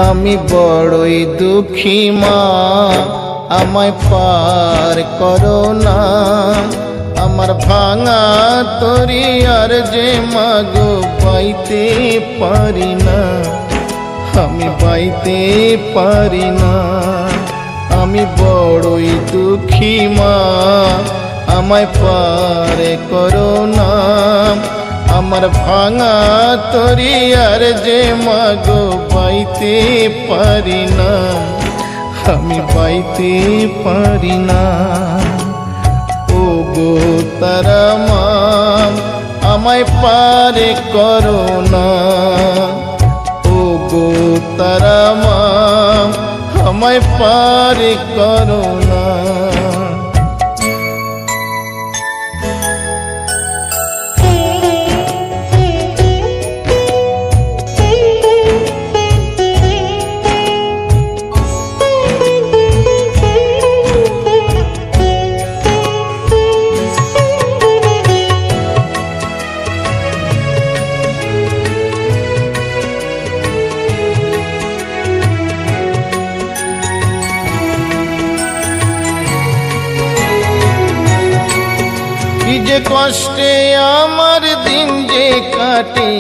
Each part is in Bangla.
আমি বড়ই দুঃখী মা, আমায় পার করো না। আমার ভাঙা তরি আর যে মাগো পাইতে পারি না, আমি পাইতে পারি না। আমি বড়ই দুঃখী মা, আমায় পার করো না। আমার ভাঙা তরি আর যে মাগো পাইতে পারি না, আমি পাইতে পারি না। ও গো তারা মা, আমায় পার করো না। ও গো তারা মা, আমায় পার করো না। কি যে কষ্টে আমার দিন যে কাটে,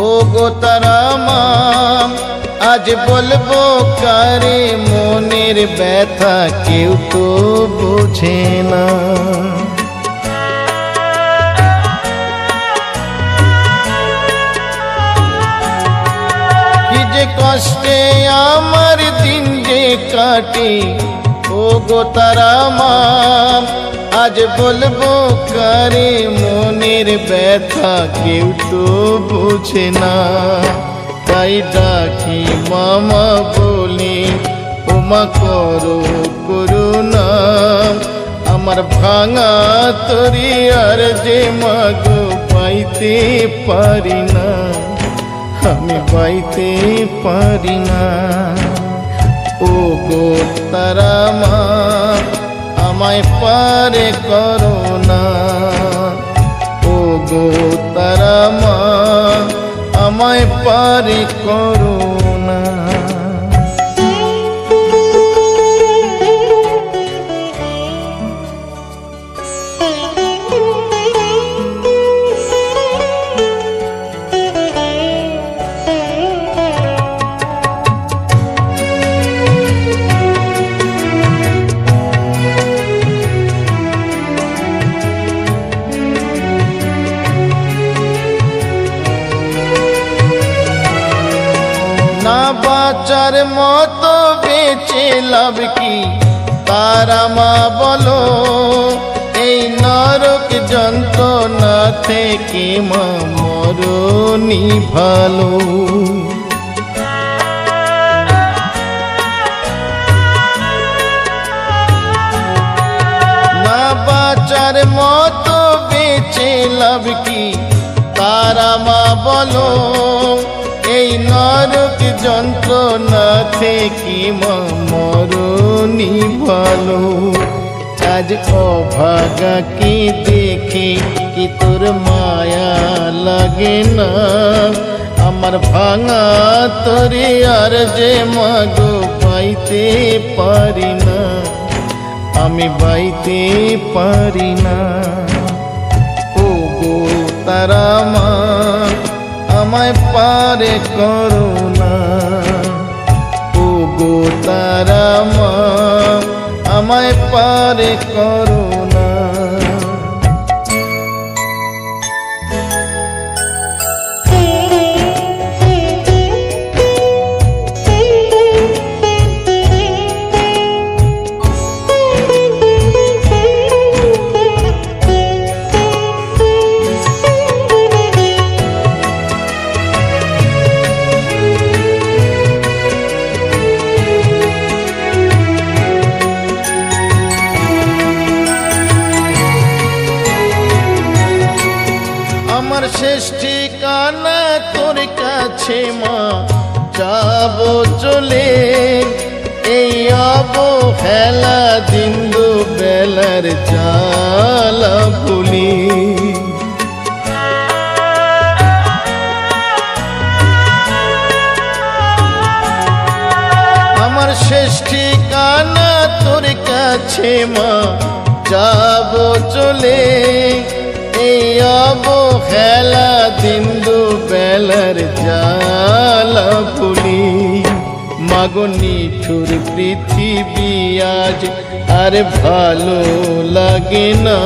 ও গো তারা মা, আজ বলবো কারে মনের ব্যথা, কেউ তো বোঝে না। কি যে কষ্টে আমার দিন যে কাটে, ও গো তারা মা, আজ বলবো কারে মনের ব্যথা, কেউ তো বোঝে না। তাই ডাকি মামা বলি, ওমা করো করুণা। আমার ভাঙা তরি আর যে মাগো পাইতে পারি না, আমি পাইতে পারি না। ও গো তারা মা, আমায় পার করো না। ও গো তারা মা, আমায় পার করো না। না বাঁচার মতো বেঁচে লাভ কি তারা মা বলো, এই নরক যন্ত্রণা থেকে মা মরণই ভালো। না বাঁচার মতো বেঁচে লাভ কি তারা মা বলো, এই নরক যন্ত্রণা থেকে মা মরণই ভালো। আজ অভাগা কি দেখে কি তোর মায়া লাগে না, আমার ভাঙা তরি আর যে মাগো পাইতে পারি না, আমি পাইতে পারি না। ও গো তারা মা, আমায় পার করো না। ও গো তারা মা, আমায় পার করো না। আমার শেষ ঠিকানা তোর কাছে মা, যাবো চলে এই অবহেলা দিন দুবেলার জ্বালা ভুলি। শেষ ঠিকানা তোর কাছে মা যাব চলে এই অবহেলা দিন দুবেলার জ্বালা ভুলি মাগো নিঠুর পৃথিবী আজ আর ভালো লাগে না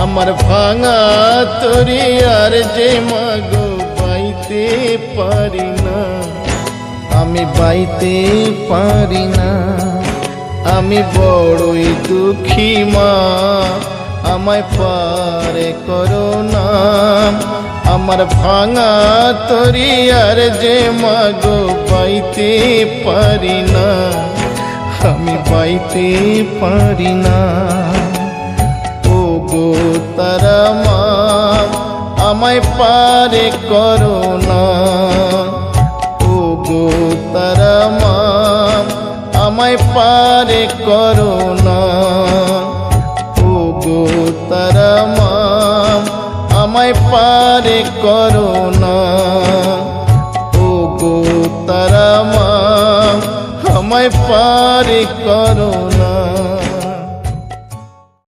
আমার ভাঙা তরি আর যে মাগো বাইতে পারি না আমি বাইতে পারি না আমি বড়ই দুঃখী মা আমায় পারে করো না আমার ভাঙা তরি আর যে মাগো বাইতে পারি না আমি বাইতে পারি না ও গো তারা মা আমায় পারে করো না ও গো তারা মা আমায় পারে করো না ও গো তারা মা আমায় পারে করো না ও গো তারা মা আমায় পারে করো না।